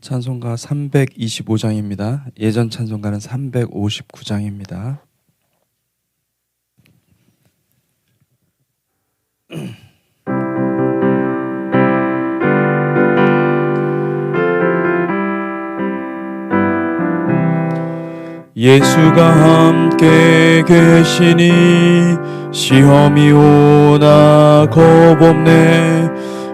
찬송가 325장입니다. 예전 찬송가는 359장입니다. 예수가 함께 계시니 시험이 오나 겁없네.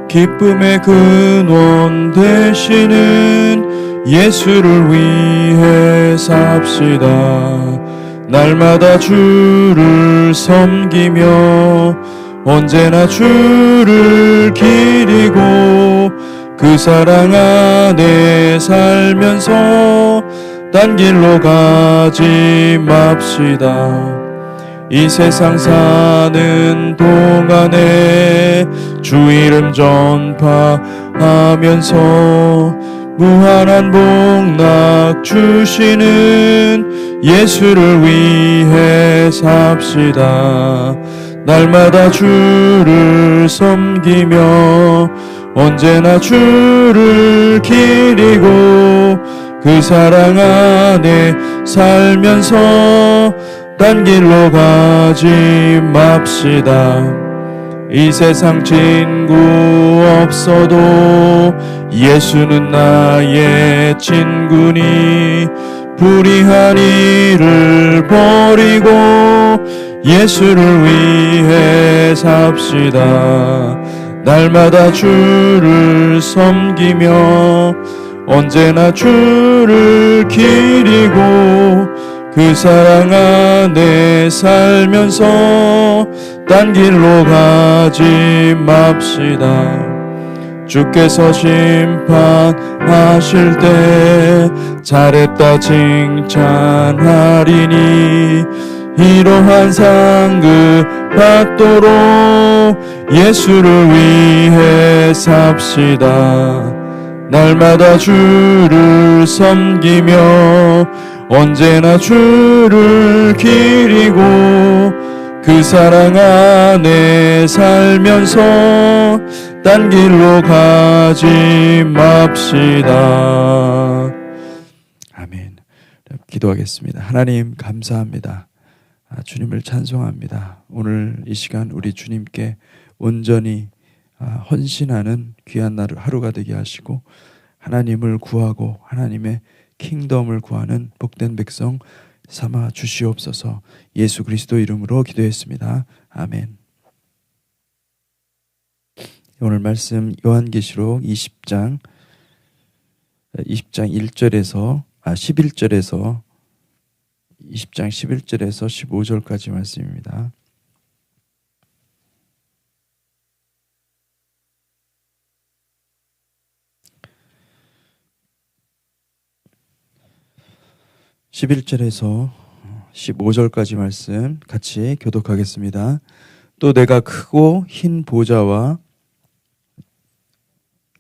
기쁨의 근원 되시는 예수를 위해 삽시다. 날마다 주를 섬기며 언제나 주를 기리고 그 사랑 안에 살면서 딴 길로 가지 맙시다. 이 세상 사는 동안에 주 이름 전파하면서 무한한 복락 주시는 예수를 위해 삽시다. 날마다 주를 섬기며 언제나 주를 기리고 그 사랑 안에 살면서 딴 길로 가지 맙시다. 이 세상 친구 없어도 예수는 나의 친구니 불의한 일을 버리고 예수를 위해 삽시다. 날마다 주를 섬기며 언제나 주를 기리고 그 사랑 안에 살면서 딴 길로 가지 맙시다. 주께서 심판하실 때 잘했다 칭찬하리니 이러한 상급 받도록 예수를 위해 삽시다. 날마다 주를 섬기며 언제나 주를 기리고 그 사랑 안에 살면서 딴 길로 가지 맙시다. 아멘. 기도하겠습니다. 하나님 감사합니다. 주님을 찬송합니다. 오늘 이 시간 우리 주님께 온전히 헌신하는 귀한 하루가 되게 하시고 하나님을 구하고 하나님의 킹덤을 구하는 복된 백성 삼아 주시옵소서. 예수 그리스도 이름으로 기도했습니다. 아멘. 오늘 말씀 요한계시록 20장 1절에서 11절에서 20장 11절에서 15절까지 말씀입니다. (11절에서) 15절까지 말씀 같이 교독하겠습니다. 또 내가 크고 흰 보좌와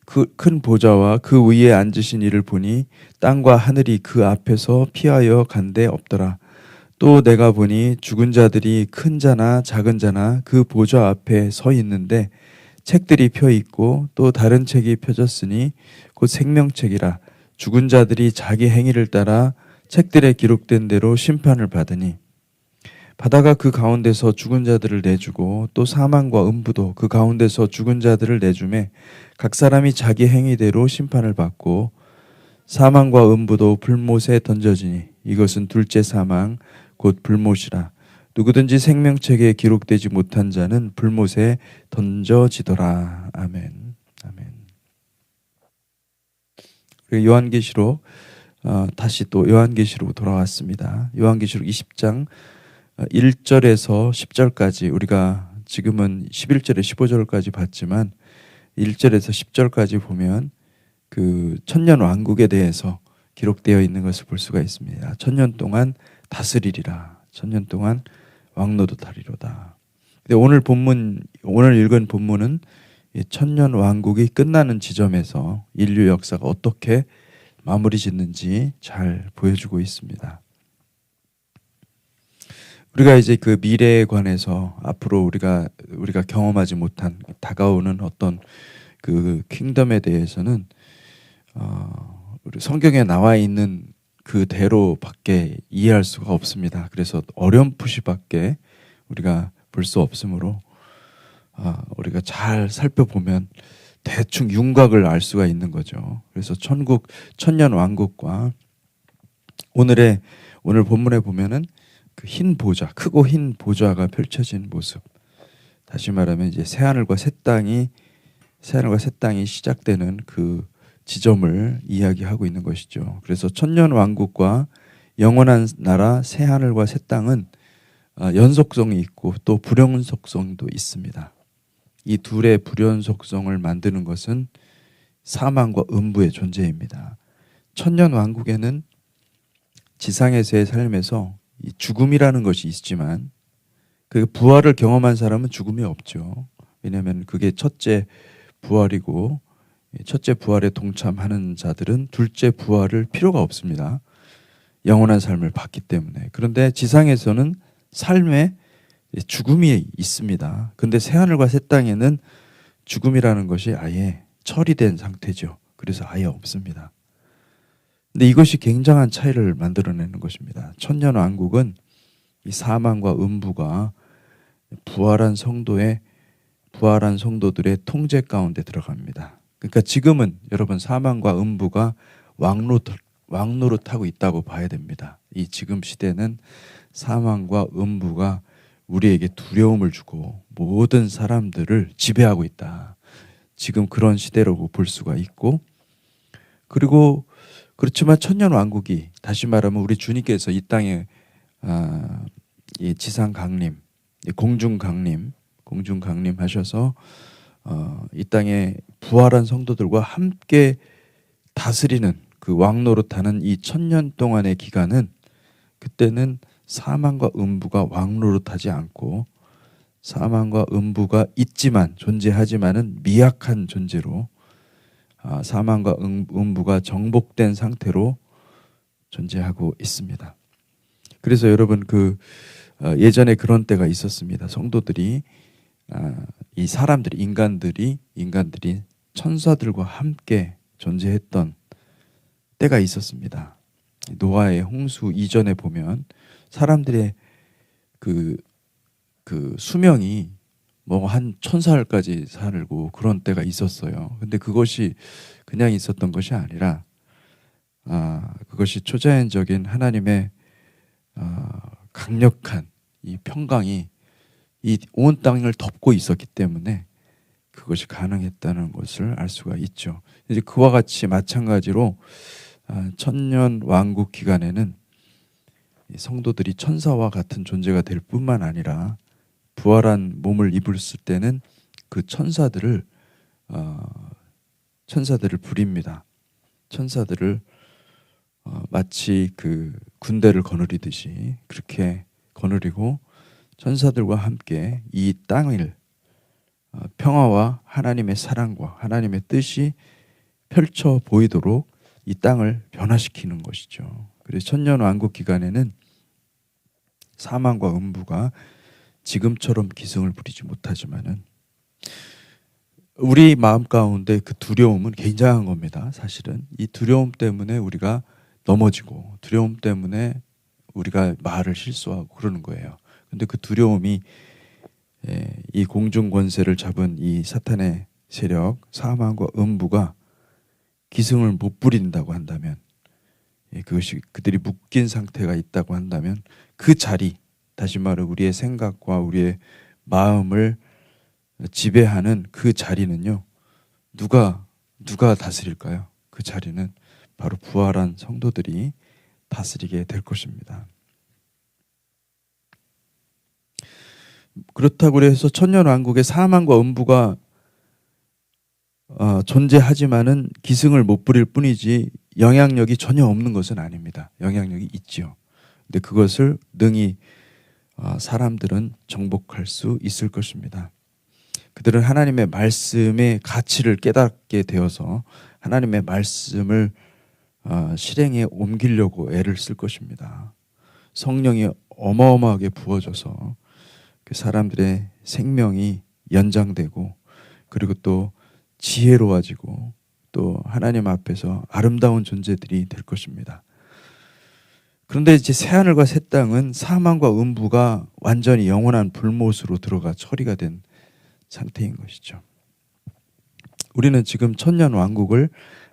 큰 보좌와 그 위에 앉으신 이를 보니 땅과 하늘이 그 앞에서 피하여 간데 없더라. 또 내가 보니 죽은 자들이 큰 자나 작은 자나 그 보좌 앞에 서 있는데 책들이 펴 있고 또 다른 책이 펴졌으니 곧 생명책이라. 죽은 자들이 자기 행위를 따라 책들에 기록된 대로 심판을 받으니 바다가 그 가운데서 죽은 자들을 내주고 또 사망과 음부도 그 가운데서 죽은 자들을 내주매 각 사람이 자기 행위대로 심판을 받고 사망과 음부도 불못에 던져지니 이것은 둘째 사망 곧 불못이라. 누구든지 생명책에 기록되지 못한 자는 불못에 던져지더라. 아멘. 아멘. 요한계시록 다시 또 요한계시록 돌아왔습니다. 요한계시록 20장 1절에서 10절까지 우리가 지금은 11절에 15절까지 봤지만 1절에서 10절까지 보면 그 천년 왕국에 대해서 기록되어 있는 것을 볼 수가 있습니다. 천년 동안 다스리리라. 천년 동안 왕노릇하리로다. 근데 오늘 읽은 본문은 천년 왕국이 끝나는 지점에서 인류 역사가 어떻게 마무리 짓는지 잘 보여주고 있습니다. 우리가 이제 그 미래에 관해서 앞으로 우리가 경험하지 못한 다가오는 어떤 그 킹덤에 대해서는 우리 성경에 나와 있는 그대로밖에 이해할 수가 없습니다. 그래서 어렴풋이밖에 우리가 볼 수 없으므로 우리가 잘 살펴보면 대충 윤곽을 알 수가 있는 거죠. 그래서 천년 왕국과 오늘 본문에 보면은 그 흰 보좌, 크고 흰 보좌가 펼쳐진 모습. 다시 말하면 이제 새하늘과 새 땅이 시작되는 그 지점을 이야기하고 있는 것이죠. 그래서 천년 왕국과 영원한 나라 새하늘과 새 땅은 연속성이 있고 또 불연속성도 있습니다. 이 둘의 불연속성을 만드는 것은 사망과 음부의 존재입니다. 천년 왕국에는 지상에서의 삶에서 이 죽음이라는 것이 있지만 그 부활을 경험한 사람은 죽음이 없죠. 왜냐하면 그게 첫째 부활이고 첫째 부활에 동참하는 자들은 둘째 부활을 필요가 없습니다. 영원한 삶을 받기 때문에. 그런데 지상에서는 삶에 죽음이 있습니다. 근데 새하늘과 새 땅에는 죽음이라는 것이 아예 처리된 상태죠. 그래서 아예 없습니다. 근데 이것이 굉장한 차이를 만들어내는 것입니다. 천년 왕국은 이 사망과 음부가 부활한 성도들의 통제 가운데 들어갑니다. 그러니까 지금은 여러분 사망과 음부가 왕노릇하고 있다고 봐야 됩니다. 이 지금 시대는 사망과 음부가 우리에게 두려움을 주고 모든 사람들을 지배하고 있다. 지금 그런 시대라고 볼 수가 있고, 그리고 그렇지만 천년 왕국이 다시 말하면 우리 주님께서 이 땅에 이 지상 강림, 공중 강림 하셔서 이 땅에 부활한 성도들과 함께 다스리는 그 왕노릇하는 이 천년 동안의 기간은, 그때는 사망과 음부가 왕노릇하지 않고 사망과 음부가 있지만 존재하지만은 미약한 존재로 사망과 음부가 정복된 상태로 존재하고 있습니다. 그래서 여러분 예전에 그런 때가 있었습니다. 성도들이 이 사람들이 인간들이 천사들과 함께 존재했던 때가 있었습니다. 노아의 홍수 이전에 보면 사람들의 그 수명이 뭐 한 1000살까지 살고 그런 때가 있었어요. 근데 그것이 그냥 있었던 것이 아니라 그것이 초자연적인 하나님의 강력한 이 평강이 이 온 땅을 덮고 있었기 때문에 그것이 가능했다는 것을 알 수가 있죠. 이제 그와 같이 마찬가지로 천년 왕국 기간에는 성도들이 천사와 같은 존재가 될 뿐만 아니라 부활한 몸을 입었을 때는 그 천사들을 부립니다. 천사들을 마치 그 군대를 거느리듯이 그렇게 거느리고 천사들과 함께 이 땅을 평화와 하나님의 사랑과 하나님의 뜻이 펼쳐 보이도록 이 땅을 변화시키는 것이죠. 그래서 천년 왕국 기간에는 사망과 음부가 지금처럼 기승을 부리지 못하지만은 우리 마음 가운데 그 두려움은 굉장한 겁니다. 사실은 이 두려움 때문에 우리가 넘어지고 두려움 때문에 우리가 말을 실수하고 그러는 거예요. 근데 그 두려움이 이 공중 권세를 잡은 이 사탄의 세력, 사망과 음부가 기승을 못 부린다고 한다면, 그것이 그들이 묶인 상태가 있다고 한다면 그 자리, 다시 말해 우리의 생각과 우리의 마음을 지배하는 그 자리는요, 누가 다스릴까요? 그 자리는 바로 부활한 성도들이 다스리게 될 것입니다. 그렇다고 해서 천년 왕국의 사망과 음부가 존재하지만은 기승을 못 부릴 뿐이지 영향력이 전혀 없는 것은 아닙니다. 영향력이 있죠. 근데 그것을 능히 사람들은 정복할 수 있을 것입니다. 그들은 하나님의 말씀의 가치를 깨닫게 되어서 하나님의 말씀을 실행에 옮기려고 애를 쓸 것입니다. 성령이 어마어마하게 부어져서 그 사람들의 생명이 연장되고, 그리고 또 지혜로워지고 또 하나님 앞에서 아름다운 존재들이 될 것입니다. 그런데 이제 새하늘과 새 땅은 사망과 음부가 완전히 영원한 불못으로 들어가 처리가 된 상태인 것이죠. 우리는 지금 천년 왕국을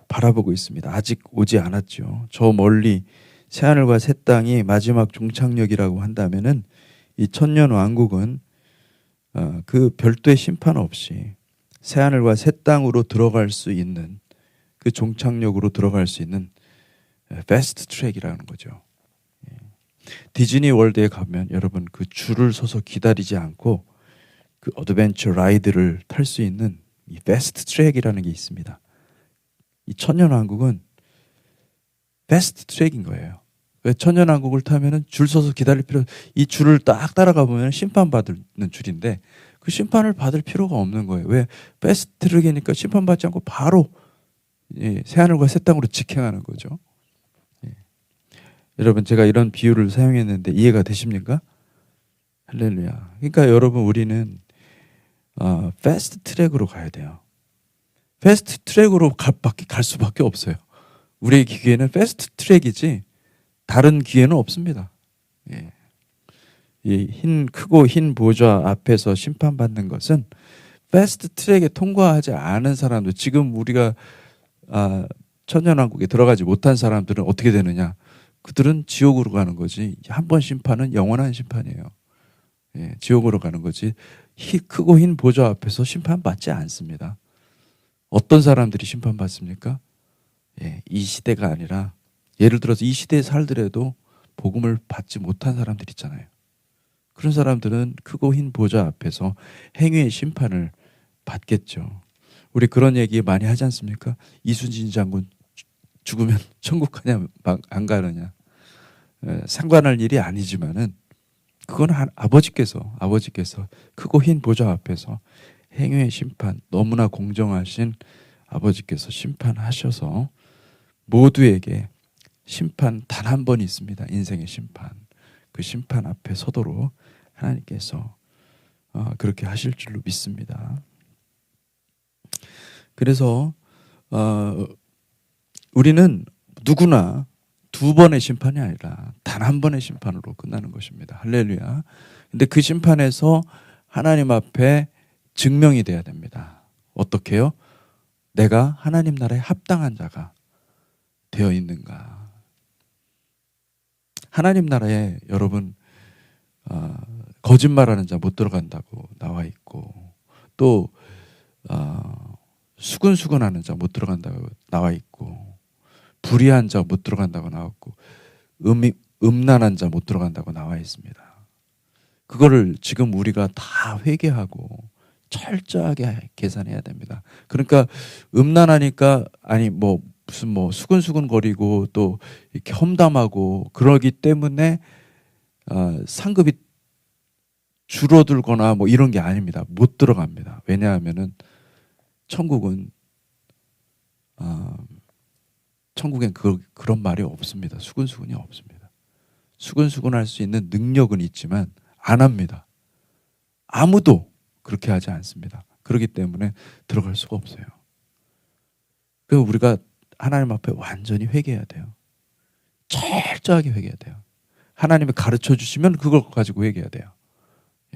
바라보고 있습니다. 아직 오지 않았죠. 저 멀리 새하늘과 새 땅이 마지막 종착역이라고 한다면은 이 천년 왕국은 그 별도의 심판 없이 새하늘과 새 땅으로 들어갈 수 있는 그 종착역으로 들어갈 수 있는 패스트 트랙이라는 거죠. 디즈니 월드에 가면 여러분 그 줄을 서서 기다리지 않고 그 어드벤처 라이드를 탈 수 있는 이 패스트 트랙이라는 게 있습니다. 이 천년왕국은 패스트 트랙인 거예요. 천년왕국을 타면은 줄 서서 기다릴 필요, 이 줄을 딱 따라가 보면 심판받는 줄인데 그 심판을 받을 필요가 없는 거예요. 왜? 패스트 트랙이니까 심판받지 않고 바로 새하늘과 새 땅으로 직행하는 거죠. 여러분, 제가 이런 비유를 사용했는데 이해가 되십니까? 할렐루야. 그러니까 여러분, 우리는 패스트 트랙으로 가야 돼요. 패스트 트랙으로 갈 수밖에 없어요. 우리의 기회는 패스트 트랙이지 다른 기회는 없습니다. 예. 이 크고 흰 보좌 앞에서 심판받는 것은 패스트 트랙에 통과하지 않은 사람들, 지금 우리가 천년왕국에 들어가지 못한 사람들은 어떻게 되느냐? 그들은 지옥으로 가는 거지. 한 번 심판은 영원한 심판이에요. 예, 지옥으로 가는 거지. 크고 흰 보좌 앞에서 심판받지 않습니다. 어떤 사람들이 심판받습니까? 예, 이 시대가 아니라 예를 들어서 이 시대에 살더라도 복음을 받지 못한 사람들 있잖아요. 그런 사람들은 크고 흰 보좌 앞에서 행위의 심판을 받겠죠. 우리 그런 얘기 많이 하지 않습니까? 이순신 장군 죽으면 천국 가냐 안 가느냐, 상관할 일이 아니지만은 그건 아버지께서 크고 흰 보좌 앞에서 행위의 심판, 너무나 공정하신 아버지께서 심판하셔서 모두에게 심판 단 한 번 있습니다. 인생의 심판. 그 심판 앞에 서도록 하나님께서 그렇게 하실 줄로 믿습니다. 그래서 우리는 누구나 두 번의 심판이 아니라 단 한 번의 심판으로 끝나는 것입니다. 할렐루야. 근데 그 심판에서 하나님 앞에 증명이 돼야 됩니다. 어떻게요? 내가 하나님 나라에 합당한 자가 되어 있는가. 하나님 나라에 여러분 거짓말하는 자 못 들어간다고 나와 있고, 또 수근수근하는 자 못 들어간다고 나와 있고, 불의한 자 못 들어간다고 나왔고, 음란한 자 못 들어간다고 나와 있습니다. 그거를 지금 우리가 다 회개하고 철저하게 계산해야 됩니다. 그러니까 음란하니까 무슨 수근수근 거리고 또 이렇게 험담하고 그러기 때문에 상급이 줄어들거나 이런 게 아닙니다. 못 들어갑니다. 왜냐하면은 천국엔 그런 말이 없습니다. 수근수근이 없습니다. 수근수근할 수 있는 능력은 있지만 안 합니다. 아무도 그렇게 하지 않습니다. 그렇기 때문에 들어갈 수가 없어요. 그래서 우리가 하나님 앞에 완전히 회개해야 돼요. 철저하게 회개해야 돼요. 하나님이 가르쳐 주시면 그걸 가지고 회개해야 돼요.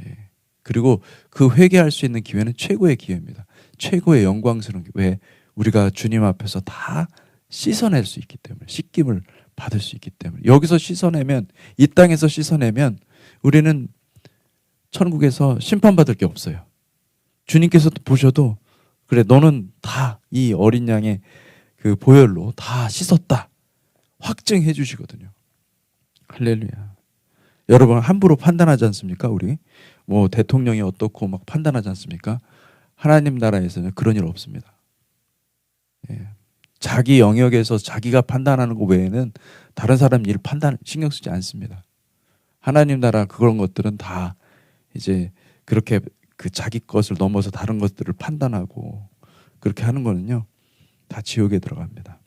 예. 그리고 그 회개할 수 있는 기회는 최고의 기회입니다. 최고의 영광스러운 기회. 왜? 우리가 주님 앞에서 다 씻어낼 수 있기 때문에, 씻김을 받을 수 있기 때문에. 여기서 씻어내면, 이 땅에서 씻어내면 우리는 천국에서 심판받을 게 없어요. 주님께서도 보셔도 그래, 너는 다 이 어린 양의 그 보혈로 다 씻었다 확증해 주시거든요. 할렐루야. 여러분 함부로 판단하지 않습니까? 우리 대통령이 어떻고 막 판단하지 않습니까? 하나님 나라에서는 그런 일 없습니다. 예. 자기 영역에서 자기가 판단하는 것 외에는 다른 사람 일 신경 쓰지 않습니다. 하나님 나라 그런 것들은 다 이제 그렇게 그 자기 것을 넘어서 다른 것들을 판단하고 그렇게 하는 거는요, 다 지옥에 들어갑니다.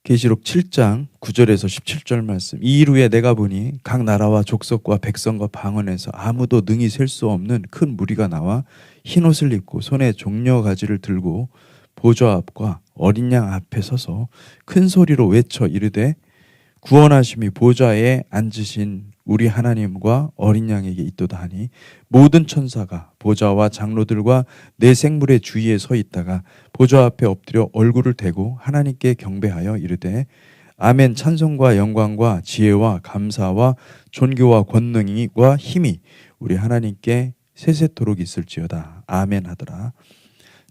계시록 7장 9절에서 17절 말씀. 이 일 후에 내가 보니 각 나라와 족속과 백성과 방언에서 아무도 능히 셀 수 없는 큰 무리가 나와 흰 옷을 입고 손에 종려 가지를 들고 보좌 앞과 어린 양 앞에 서서 큰 소리로 외쳐 이르되 구원하심이 보좌에 앉으신 우리 하나님과 어린 양에게 있도다 하니 모든 천사가 보좌와 장로들과 네 생물의 주위에 서 있다가 보좌 앞에 엎드려 얼굴을 대고 하나님께 경배하여 이르되 아멘. 찬송과 영광과 지혜와 감사와 존귀와 권능과 힘이 우리 하나님께 세세토록 있을지어다. 아멘 하더라.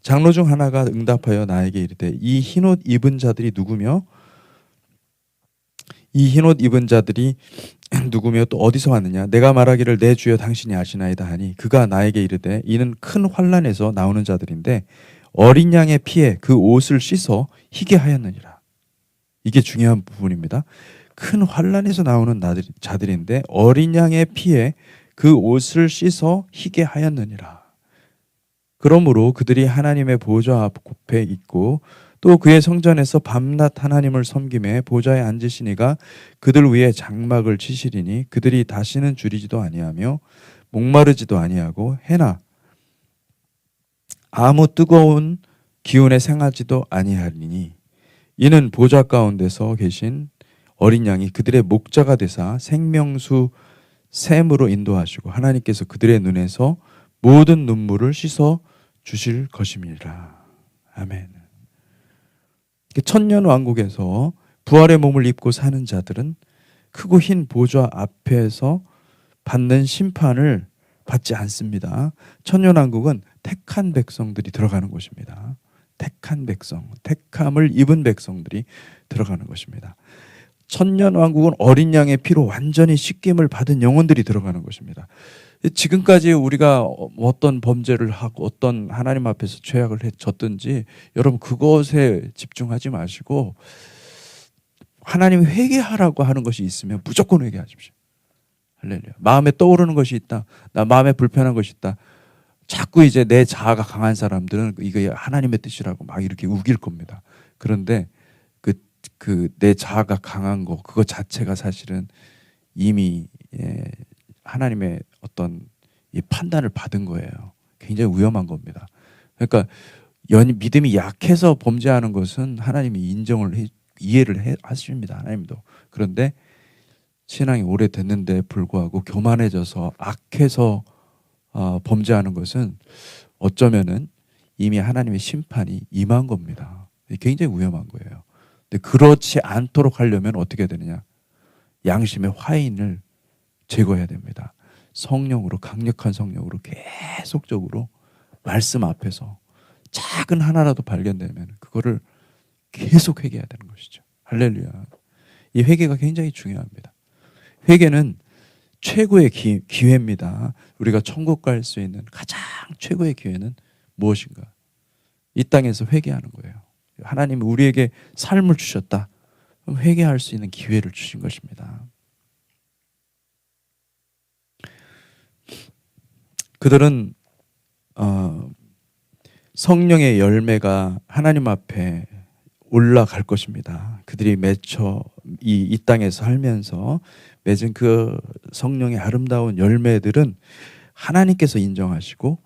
장로 중 하나가 응답하여 나에게 이르되 이 흰옷 입은 자들이 누구며 이 흰옷 입은 자들이 누구며 또 어디서 왔느냐? 내가 말하기를 내 주여 당신이 아시나이다 하니 그가 나에게 이르되 이는 큰 환난에서 나오는 자들인데 어린 양의 피에 그 옷을 씻어 희게 하였느니라. 이게 중요한 부분입니다. 큰 환난에서 나오는 자들인데 어린 양의 피에 그 옷을 씻어 희게 하였느니라. 그러므로 그들이 하나님의 보좌 앞에 있고 또 그의 성전에서 밤낮 하나님을 섬김에 보좌에 앉으시니가 그들 위에 장막을 치시리니 그들이 다시는 줄이지도 아니하며 목마르지도 아니하고 해나 아무 뜨거운 기운에 생하지도 아니하리니 이는 보좌 가운데서 계신 어린 양이 그들의 목자가 되사 생명수 샘으로 인도하시고 하나님께서 그들의 눈에서 모든 눈물을 씻어 주실 것임이라. 아멘. 천년왕국에서 부활의 몸을 입고 사는 자들은 크고 흰 보좌 앞에서 받는 심판을 받지 않습니다. 천년왕국은 택한 백성들이 들어가는 곳입니다. 택한 백성, 택함을 입은 백성들이 들어가는 것입니다. 천년왕국은 어린 양의 피로 완전히 씻김을 받은 영혼들이 들어가는 것입니다. 지금까지 우리가 어떤 범죄를 하고 어떤 하나님 앞에서 죄악을 졌든지 여러분 그것에 집중하지 마시고 하나님이 회개하라고 하는 것이 있으면 무조건 회개하십시오. 할렐루야. 마음에 떠오르는 것이 있다. 나 마음에 불편한 것이 있다. 자꾸 이제 내 자아가 강한 사람들은 이게 하나님의 뜻이라고 막 이렇게 우길 겁니다. 그런데 내 자아가 강한 거 그거 자체가 사실은 이미 하나님의 어떤 이 판단을 받은 거예요. 굉장히 위험한 겁니다. 그러니까 믿음이 약해서 범죄하는 것은 하나님이 이해를 하십니다. 하나님도. 그런데 신앙이 오래됐는데 불구하고 교만해져서 악해서 범죄하는 것은 어쩌면은 이미 하나님의 심판이 임한 겁니다. 굉장히 위험한 거예요. 근데 그렇지 않도록 하려면 어떻게 되느냐? 양심의 화인을 제거해야 됩니다. 성령으로, 강력한 성령으로 계속적으로 말씀 앞에서 작은 하나라도 발견되면 그거를 계속 회개해야 되는 것이죠. 할렐루야. 이 회개가 굉장히 중요합니다. 회개는 최고의 기회입니다. 우리가 천국 갈 수 있는 가장 최고의 기회는 무엇인가? 이 땅에서 회개하는 거예요. 하나님이 우리에게 삶을 주셨다. 그럼 회개할 수 있는 기회를 주신 것입니다. 그들은 성령의 열매가 하나님 앞에 올라갈 것입니다. 그들이 맺혀 이 땅에서 살면서 맺은 그 성령의 아름다운 열매들은 하나님께서 인정하시고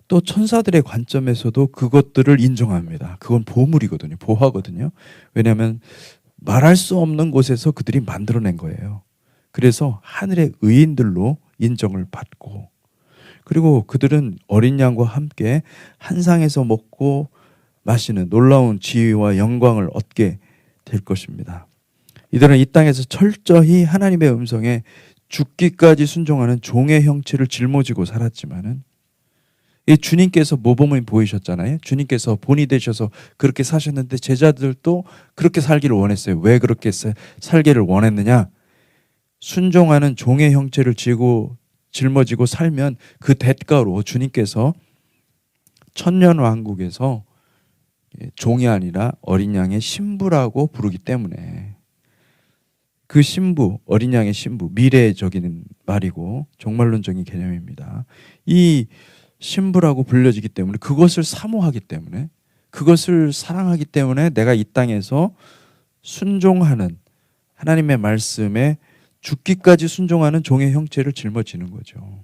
또 천사들의 관점에서도 그것들을 인정합니다. 그건 보물이거든요. 보화거든요. 왜냐하면 말할 수 없는 곳에서 그들이 만들어낸 거예요. 그래서 하늘의 의인들로 인정을 받고 그리고 그들은 어린 양과 함께 한 상에서 먹고 마시는 놀라운 지위와 영광을 얻게 될 것입니다. 이들은 이 땅에서 철저히 하나님의 음성에 죽기까지 순종하는 종의 형체를 짊어지고 살았지만은 이 주님께서 모범을 보이셨잖아요. 주님께서 본이 되셔서 그렇게 사셨는데 제자들도 그렇게 살기를 원했어요. 왜 그렇게 살기를 원했느냐? 순종하는 종의 형체를 짊어지고 살면 그 대가로 주님께서 천년왕국에서 종이 아니라 어린 양의 신부라고 부르기 때문에 그 신부, 어린 양의 신부, 미래적인 말이고 종말론적인 개념입니다. 이 신부라고 불려지기 때문에 그것을 사모하기 때문에 그것을 사랑하기 때문에 내가 이 땅에서 순종하는 하나님의 말씀에 죽기까지 순종하는 종의 형체를 짊어지는 거죠.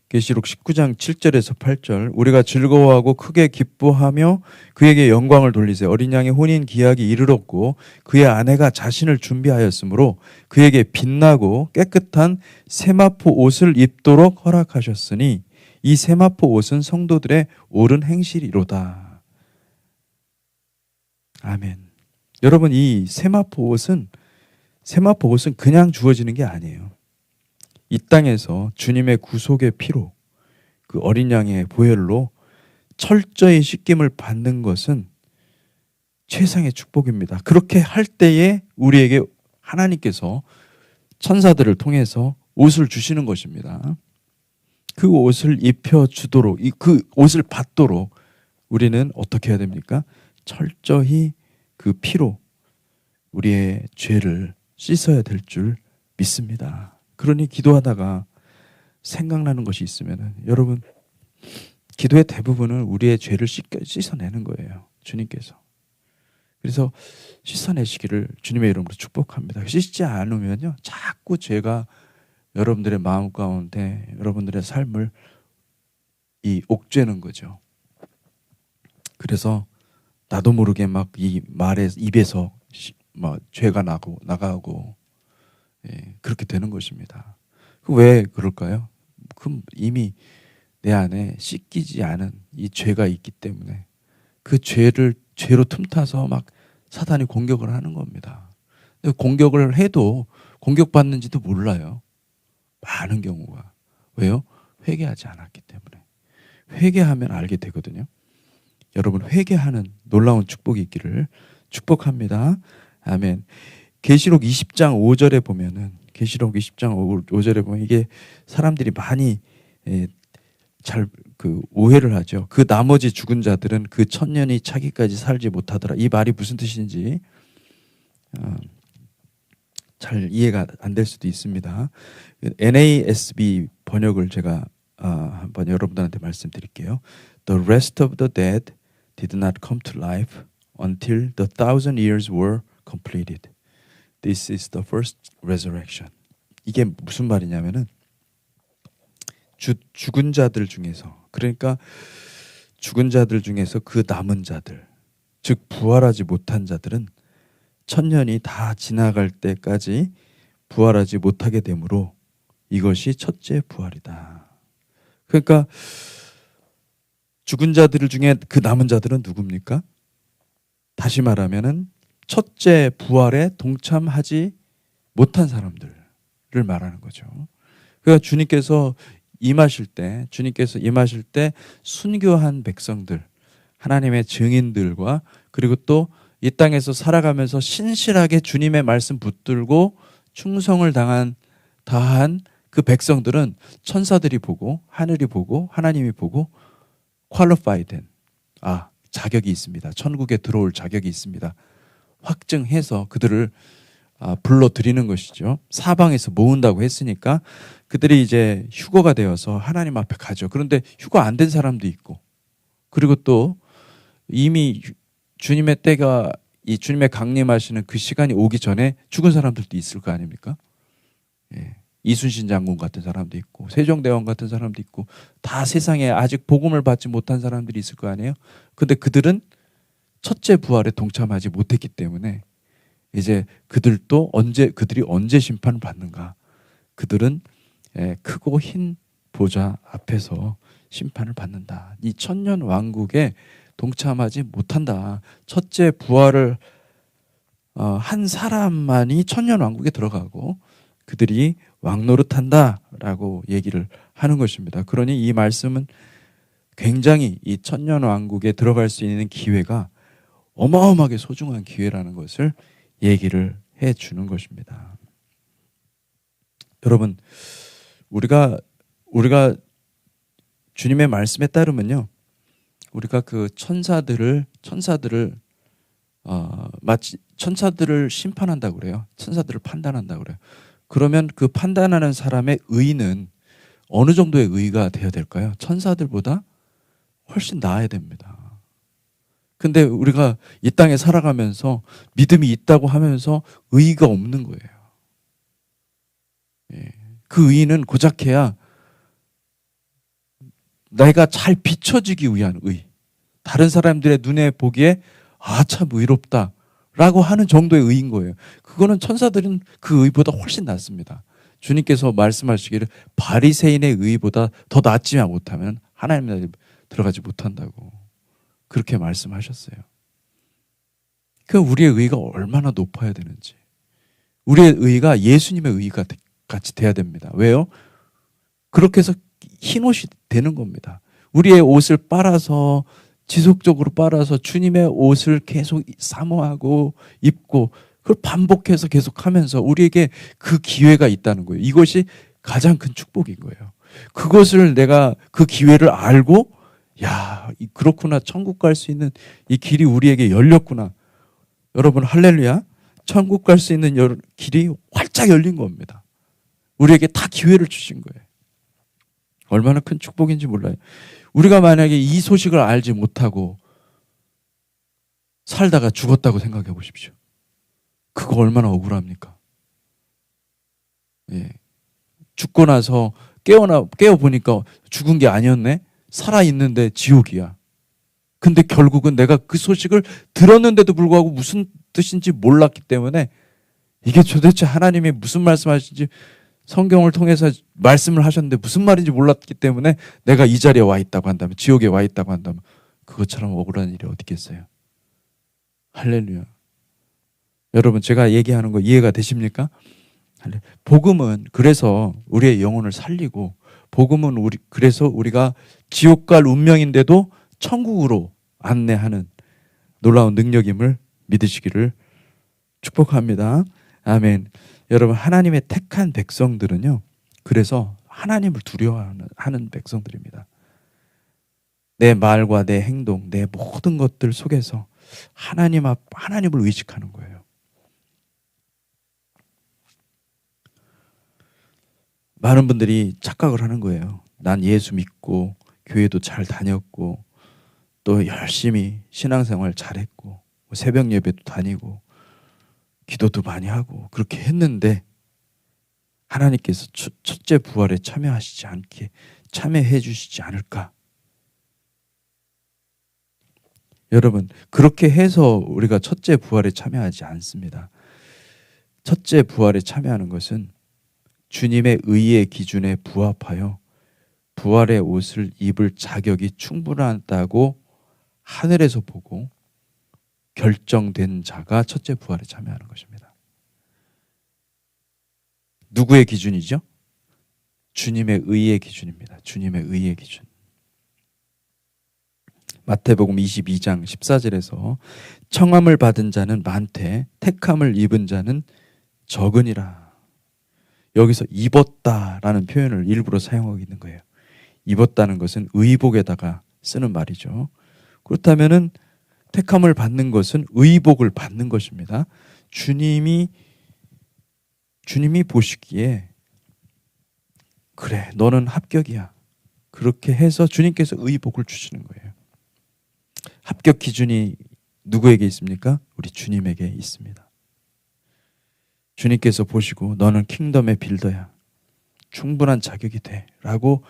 계시록 19장 7절에서 8절 우리가 즐거워하고 크게 기뻐하며 그에게 영광을 돌리세 어린 양의 혼인 기약이 이르렀고 그의 아내가 자신을 준비하였으므로 그에게 빛나고 깨끗한 세마포 옷을 입도록 허락하셨으니 이 세마포 옷은 성도들의 옳은 행실이로다. 아멘. 여러분, 이 세마포 옷은 그냥 주어지는 게 아니에요. 이 땅에서 주님의 구속의 피로 그 어린 양의 보혈로 철저히 씻김을 받는 것은 최상의 축복입니다. 그렇게 할 때에 우리에게 하나님께서 천사들을 통해서 옷을 주시는 것입니다. 그 옷을 입혀주도록, 그 옷을 받도록 우리는 어떻게 해야 됩니까? 철저히 그 피로 우리의 죄를 씻어야 될 줄 믿습니다. 그러니 기도하다가 생각나는 것이 있으면 여러분, 기도의 대부분은 우리의 죄를 씻어내는 거예요. 주님께서. 그래서 씻어내시기를 주님의 이름으로 축복합니다. 씻지 않으면요, 자꾸 죄가 여러분들의 마음 가운데 여러분들의 삶을 옥죄는 거죠. 그래서 나도 모르게 막 이 말에 입에서 막 죄가 나가고 그렇게 되는 것입니다. 왜 그럴까요? 이미 내 안에 씻기지 않은 이 죄가 있기 때문에 그 죄로 틈타서 막 사단이 공격을 하는 겁니다. 공격을 해도 공격받는지도 몰라요. 많은 경우가. 왜요? 회개하지 않았기 때문에. 회개하면 알게 되거든요. 여러분, 회개하는 놀라운 축복이 있기를 축복합니다. 아멘. 계시록 20장 5절에 보면은, 계시록 20장 5절에 보면 이게 사람들이 많이 오해를 하죠. 그 나머지 죽은 자들은 그 천년이 차기까지 살지 못하더라. 이 말이 무슨 뜻인지 잘 이해가 안 될 수도 있습니다. NASB 번역을 제가 한번 여러분들한테 말씀드릴게요. The rest of the dead did not come to life until the 1,000 years were completed. This is the first resurrection. 이게 무슨 말이냐면은 죽은 자들 중에서, 그러니까 죽은 자들 중에서 그 남은 자들, 즉 부활하지 못한 자들은 천년이 다 지나갈 때까지 부활하지 못하게 되므로 이것이 첫째 부활이다. 그러니까 죽은 자들 중에 그 남은 자들은 누굽니까? 다시 말하면은 첫째 부활에 동참하지 못한 사람들을 말하는 거죠. 그러니까 주님께서 임하실 때 순교한 백성들, 하나님의 증인들과 그리고 또 이 땅에서 살아가면서 신실하게 주님의 말씀 붙들고 충성을 다한 그 백성들은 천사들이 보고 하늘이 보고 하나님이 보고 퀄리파이된 자격이 있습니다. 천국에 들어올 자격이 있습니다. 확증해서 그들을 불러들이는 것이죠. 사방에서 모은다고 했으니까 그들이 이제 휴거가 되어서 하나님 앞에 가죠. 그런데 휴거 안 된 사람도 있고, 그리고 또 이미 주님의 때가, 이 주님의 강림하시는 그 시간이 오기 전에 죽은 사람들도 있을 거 아닙니까? 이순신 장군 같은 사람도 있고 세종대왕 같은 사람도 있고 다 세상에 아직 복음을 받지 못한 사람들이 있을 거 아니에요? 근데 그들은 첫째 부활에 동참하지 못했기 때문에 이제 그들이 언제 심판을 받는가? 그들은 크고 흰 보좌 앞에서 심판을 받는다. 이 천년 왕국에 동참하지 못한다. 첫째 부활을 한 사람만이 천년 왕국에 들어가고 그들이 왕노릇한다라고 얘기를 하는 것입니다. 그러니 이 말씀은 굉장히 이 천년 왕국에 들어갈 수 있는 기회가 어마어마하게 소중한 기회라는 것을 얘기를 해 주는 것입니다. 여러분, 우리가 주님의 말씀에 따르면요, 우리가 그 천사들을 마치 천사들을 심판한다고 그래요. 천사들을 판단한다고 그래요. 그러면 그 판단하는 사람의 의는 어느 정도의 의가 되어야 될까요? 천사들보다 훨씬 나아야 됩니다. 근데 우리가 이 땅에 살아가면서 믿음이 있다고 하면서 의의가 없는 거예요. 예. 그 의의는 고작해야 내가 잘 비춰지기 위한 의. 다른 사람들의 눈에 보기에 참 의롭다 라고 하는 정도의 의인 거예요. 그거는 천사들은 그 의보다 훨씬 낫습니다. 주님께서 말씀하시기를 바리새인의 의보다 더 낫지 못하면 하나님 나라에 들어가지 못한다고 그렇게 말씀하셨어요. 그 우리의 의가 얼마나 높아야 되는지. 우리의 의가 예수님의 의가 같이 돼야 됩니다. 왜요? 그렇게 해서 흰옷이 되는 겁니다. 우리의 옷을 빨아서 지속적으로 빨아서 주님의 옷을 계속 사모하고 입고 그걸 반복해서 계속 하면서 우리에게 그 기회가 있다는 거예요. 이것이 가장 큰 축복인 거예요. 그것을 내가 그 기회를 알고 그렇구나. 천국 갈 수 있는 이 길이 우리에게 열렸구나. 여러분 할렐루야. 천국 갈 수 있는 길이 활짝 열린 겁니다. 우리에게 다 기회를 주신 거예요. 얼마나 큰 축복인지 몰라요. 우리가 만약에 이 소식을 알지 못하고 살다가 죽었다고 생각해 보십시오. 그거 얼마나 억울합니까? 예. 죽고 나서 깨어보니까 죽은 게 아니었네? 살아있는데 지옥이야. 근데 결국은 내가 그 소식을 들었는데도 불구하고 무슨 뜻인지 몰랐기 때문에 이게 도대체 하나님이 무슨 말씀하시는지 성경을 통해서 말씀을 하셨는데 무슨 말인지 몰랐기 때문에 내가 이 자리에 와 있다고 한다면, 지옥에 와 있다고 한다면 그것처럼 억울한 일이 어디 있겠어요? 할렐루야. 여러분 제가 얘기하는 거 이해가 되십니까? 복음은 그래서 우리의 영혼을 살리고, 복음은 그래서 우리가 지옥 갈 운명인데도 천국으로 안내하는 놀라운 능력임을 믿으시기를 축복합니다. 아멘. 여러분 하나님의 택한 백성들은요, 그래서 하나님을 두려워하는 백성들입니다. 내 말과 내 행동, 내 모든 것들 속에서 하나님을 의식하는 거예요. 많은 분들이 착각을 하는 거예요. 난 예수 믿고 교회도 잘 다녔고 또 열심히 신앙생활 잘했고 새벽 예배도 다니고 기도도 많이 하고 그렇게 했는데 하나님께서 첫째 부활에 참여해 주시지 않을까? 여러분 그렇게 해서 우리가 첫째 부활에 참여하지 않습니다. 첫째 부활에 참여하는 것은 주님의 의의 기준에 부합하여 부활의 옷을 입을 자격이 충분하다고 하늘에서 보고 결정된 자가 첫째 부활에 참여하는 것입니다. 누구의 기준이죠? 주님의 의의 기준입니다. 주님의 의의 기준. 마태복음 22장 14절에서 청함을 받은 자는 많되 택함을 입은 자는 적으니라. 여기서 입었다라는 표현을 일부러 사용하고 있는 거예요. 입었다는 것은 의복에다가 쓰는 말이죠. 그렇다면은 택함을 받는 것은 의복을 받는 것입니다. 주님이 보시기에 그래 너는 합격이야. 그렇게 해서 주님께서 의복을 주시는 거예요. 합격 기준이 누구에게 있습니까? 우리 주님에게 있습니다. 주님께서 보시고 너는 킹덤의 빌더야. 충분한 자격이 돼. 라고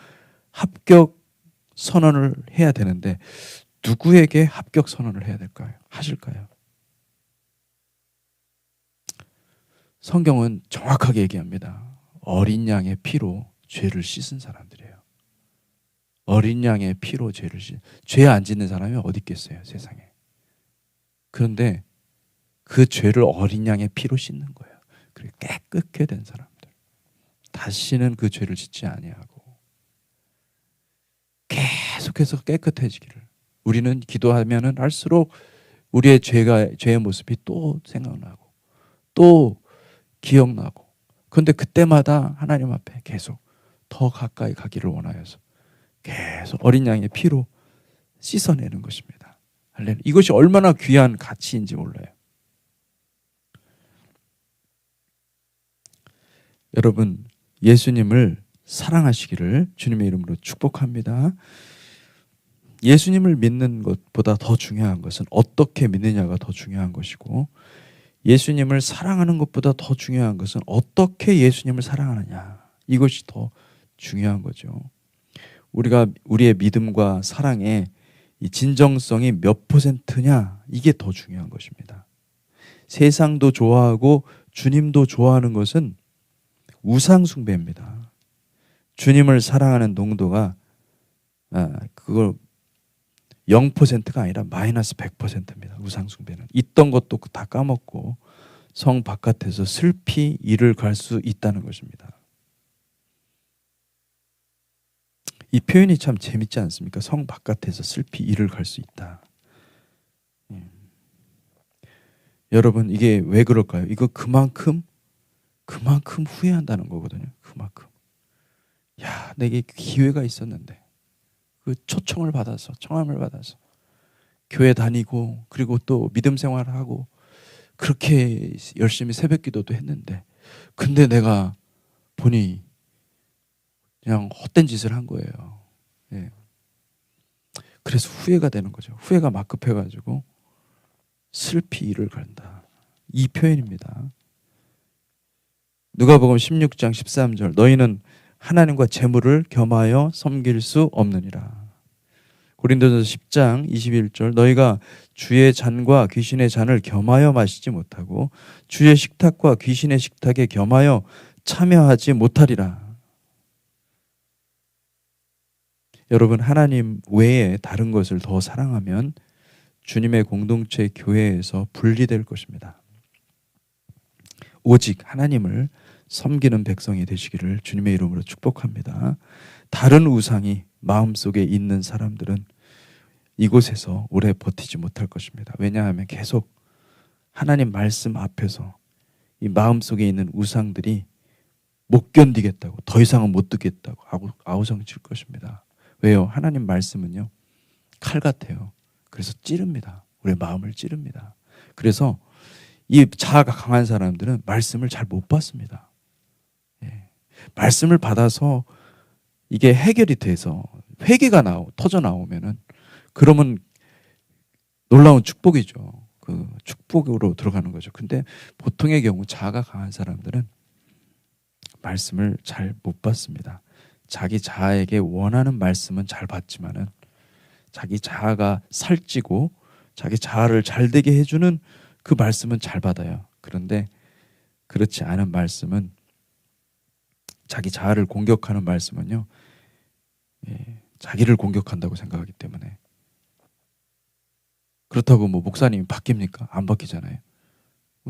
합격 선언을 해야 되는데 누구에게 합격 선언을 해야 될까요? 하실까요? 성경은 정확하게 얘기합니다. 어린 양의 피로 죄를 씻은 사람들이에요. 어린 양의 피로 죄 안 짓는 사람이 어디 있겠어요, 세상에. 그런데 그 죄를 어린 양의 피로 씻는 거예요. 그리고 깨끗게 된 사람들. 다시는 그 죄를 짓지 아니하고 계속해서 깨끗해지기를. 우리는 기도하면은 할수록 우리의 죄의 모습이 또 생각나고 또 기억나고. 그런데 그때마다 하나님 앞에 계속 더 가까이 가기를 원하여서 계속 어린 양의 피로 씻어내는 것입니다. 할렐루야. 이것이 얼마나 귀한 가치인지 몰라요. 여러분 예수님을 사랑하시기를 주님의 이름으로 축복합니다. 예수님을 믿는 것보다 더 중요한 것은 어떻게 믿느냐가 더 중요한 것이고, 예수님을 사랑하는 것보다 더 중요한 것은 어떻게 예수님을 사랑하느냐, 이것이 더 중요한 거죠. 우리가 우리의 믿음과 사랑의 이 진정성이 몇 %냐, 이게 더 중요한 것입니다. 세상도 좋아하고 주님도 좋아하는 것은 우상 숭배입니다. 주님을 사랑하는 농도가 그걸 0%가 아니라 마이너스 100%입니다. 우상 숭배는 있던 것도 다 까먹고 성 바깥에서 슬피 이를 갈 수 있다는 것입니다. 이 표현이 참 재밌지 않습니까? 성 바깥에서 슬피 이를 갈 수 있다. 여러분, 이게 왜 그럴까요? 이거 그만큼 후회한다는 거거든요. 그만큼. 야, 내게 기회가 있었는데, 그 초청을 받아서, 청함을 받아서 교회 다니고, 그리고 또 믿음 생활을 하고, 그렇게 열심히 새벽 기도도 했는데, 근데 내가 보니 그냥 헛된 짓을 한 거예요. 예. 그래서 후회가 되는 거죠. 후회가 막 급해가지고 슬피 이를 간다. 이 표현입니다. 누가복음 16장 13절, 너희는 하나님과 재물을 겸하여 섬길 수 없느니라. 고린도전서 10장 21절, 너희가 주의 잔과 귀신의 잔을 겸하여 마시지 못하고 주의 식탁과 귀신의 식탁에 겸하여 참여하지 못하리라. 여러분, 하나님 외에 다른 것을 더 사랑하면 주님의 공동체 교회에서 분리될 것입니다. 오직 하나님을 섬기는 백성이 되시기를 주님의 이름으로 축복합니다. 다른 우상이 마음속에 있는 사람들은 이곳에서 오래 버티지 못할 것입니다. 왜냐하면 계속 하나님 말씀 앞에서 이 마음속에 있는 우상들이 못 견디겠다고, 더 이상은 못 듣겠다고 아우성칠 것입니다. 왜요? 하나님 말씀은요, 칼 같아요. 그래서 찌릅니다. 우리의 마음을 찌릅니다. 그래서 이 자아가 강한 사람들은 말씀을 잘 못 받습니다. 예. 말씀을 받아서 이게 해결이 돼서 회개가 터져 나오면은, 그러면 놀라운 축복이죠. 그 축복으로 들어가는 거죠. 근데 보통의 경우 자아가 강한 사람들은 말씀을 잘 못 받습니다. 자기 자아에게 원하는 말씀은 잘 받지만은 자기 자아가 살찌고 자기 자아를 잘 되게 해주는 그 말씀은 잘 받아요. 그런데 그렇지 않은 말씀은, 자기 자아를 공격하는 말씀은요, 자기를 공격한다고 생각하기 때문에. 그렇다고 뭐 목사님이 바뀝니까? 안 바뀌잖아요.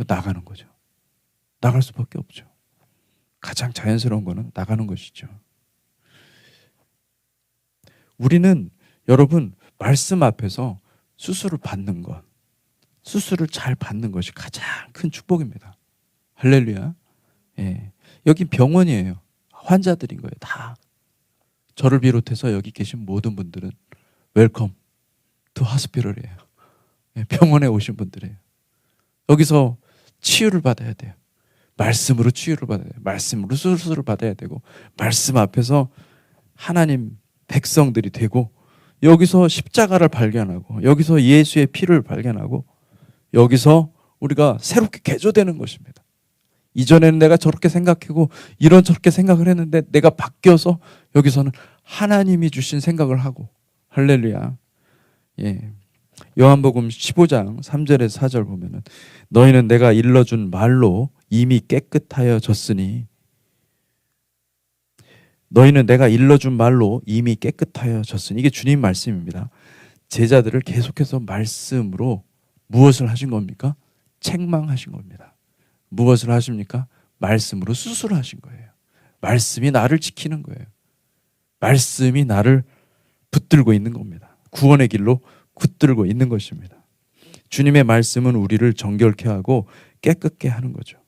나가는 거죠. 나갈 수밖에 없죠. 가장 자연스러운 거는 나가는 것이죠. 우리는 여러분, 말씀 앞에서 수술을 받는 것, 수술을 잘 받는 것이 가장 큰 축복입니다. 할렐루야. 예. 여기 병원이에요. 환자들인 거예요. 다. 저를 비롯해서 여기 계신 모든 분들은 웰컴 투 하스피럴이에요. 예. 병원에 오신 분들이에요. 여기서 치유를 받아야 돼요. 말씀으로 치유를 받아야 돼요. 말씀으로 수술을 받아야 되고, 말씀 앞에서 하나님 백성들이 되고, 여기서 십자가를 발견하고, 여기서 예수의 피를 발견하고, 여기서 우리가 새롭게 개조되는 것입니다. 이전에는 내가 저렇게 생각하고 저렇게 생각을 했는데 내가 바뀌어서 여기서는 하나님이 주신 생각을 하고, 할렐루야. 예. 요한복음 15장 3절에서 4절 보면은, 너희는 내가 일러준 말로 이미 깨끗하여졌으니, 너희는 내가 일러준 말로 이미 깨끗하여졌으니, 이게 주님 말씀입니다. 제자들을 계속해서 말씀으로 무엇을 하신 겁니까? 책망하신 겁니다. 무엇을 하십니까? 말씀으로 수술하신 거예요. 말씀이 나를 지키는 거예요. 말씀이 나를 붙들고 있는 겁니다. 구원의 길로 붙들고 있는 것입니다. 주님의 말씀은 우리를 정결케 하고 깨끗게 하는 거죠.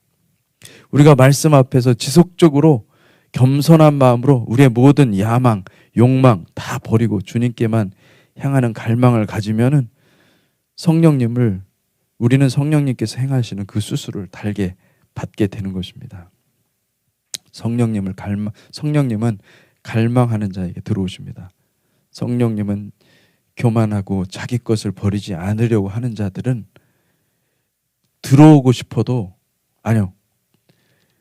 우리가 말씀 앞에서 지속적으로 겸손한 마음으로 우리의 모든 야망, 욕망 다 버리고 주님께만 향하는 갈망을 가지면은 우리는 성령님께서 행하시는 그 수술을 달게 받게 되는 것입니다. 성령님은 갈망하는 자에게 들어오십니다. 성령님은 교만하고 자기 것을 버리지 않으려고 하는 자들은 들어오고 싶어도, 아니요,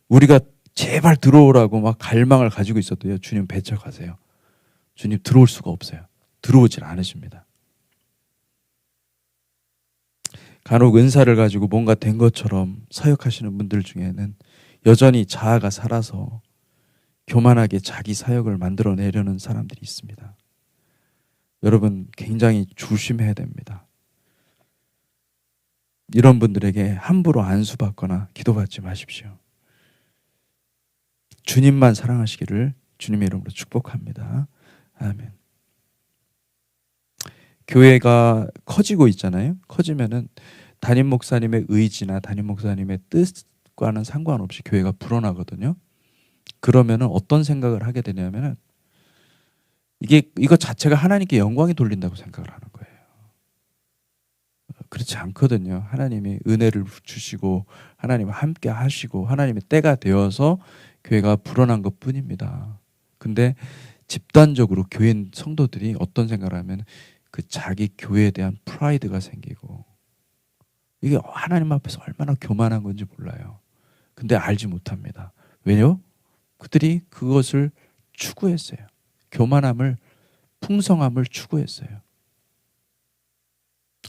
우리가 제발 들어오라고 막 갈망을 가지고 있어도요, 주님 배척하세요. 주님 들어올 수가 없어요. 들어오질 않으십니다. 간혹 은사를 가지고 뭔가 된 것처럼 사역하시는 분들 중에는 여전히 자아가 살아서 교만하게 자기 사역을 만들어내려는 사람들이 있습니다. 여러분 굉장히 조심해야 됩니다. 이런 분들에게 함부로 안수받거나 기도받지 마십시오. 주님만 사랑하시기를 주님의 이름으로 축복합니다. 아멘. 교회가 커지고 있잖아요. 커지면은 담임 목사님의 의지나 담임 목사님의 뜻과는 상관없이 교회가 불어나거든요. 그러면은 어떤 생각을 하게 되냐면은 이거 자체가 하나님께 영광이 돌린다고 생각을 하는 거예요. 그렇지 않거든요. 하나님이 은혜를 주시고 하나님과 함께 하시고 하나님의 때가 되어서 교회가 불어난 것 뿐입니다. 근데 집단적으로 교회 성도들이 어떤 생각을 하면 그 자기 교회에 대한 프라이드가 생기고, 이게 하나님 앞에서 얼마나 교만한 건지 몰라요. 근데 알지 못합니다. 왜요? 그들이 그것을 추구했어요. 교만함을, 풍성함을 추구했어요.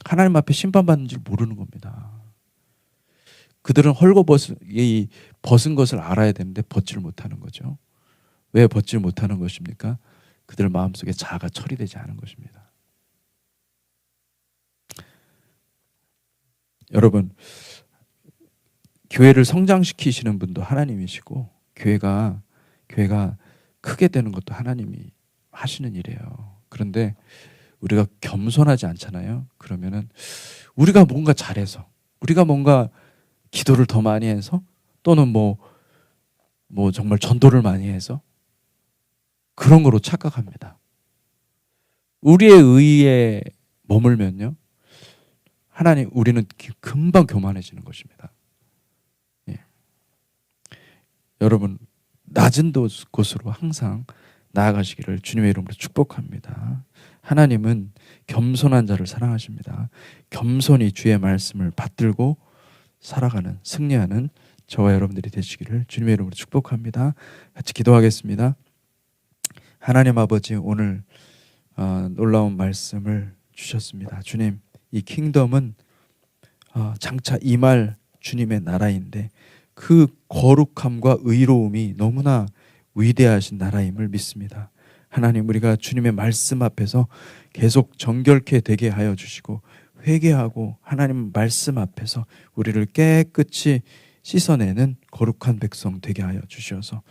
하나님 앞에 심판받는 줄 모르는 겁니다. 그들은 벗은 것을 알아야 되는데 벗지를 못하는 거죠. 왜 벗지 못하는 것입니까? 그들 마음속에 자아가 처리되지 않은 것입니다. 여러분, 교회를 성장시키시는 분도 하나님이시고 교회가 크게 되는 것도 하나님이 하시는 일이에요. 그런데 우리가 겸손하지 않잖아요. 그러면은 우리가 뭔가 잘해서, 우리가 뭔가 기도를 더 많이 해서, 또는 뭐 정말 전도를 많이 해서 그런 거로 착각합니다. 우리의 의에 머물면요, 우리는 금방 교만해지는 것입니다. 예. 여러분, 낮은 곳으로 항상 나아가시기를 주님의 이름으로 축복합니다. 하나님은 겸손한 자를 사랑하십니다. 겸손히 주의 말씀을 받들고 살아가는, 승리하는 저와 여러분들이 되시기를 주님의 이름으로 축복합니다. 같이 기도하겠습니다. 하나님 아버지, 오늘 놀라운 말씀을 주셨습니다. 주님, 이 킹덤은 장차 임할 주님의 나라인데 그 거룩함과 의로움이 너무나 위대하신 나라임을 믿습니다. 하나님, 우리가 주님의 말씀 앞에서 계속 정결케 되게 하여 주시고 회개하고 하나님 말씀 앞에서 우리를 깨끗이 씻어내는 거룩한 백성 되게 하여 주셔서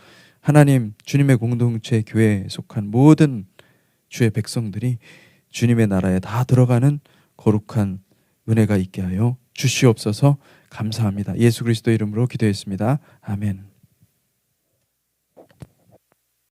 하나님, 주님의 공동체 교회에 속한 모든 주의 백성들이 주님의 나라에 다 들어가는 거룩한 은혜가 있게 하여 주시옵소서. 감사합니다. 예수 그리스도 이름으로 기도했습니다. 아멘.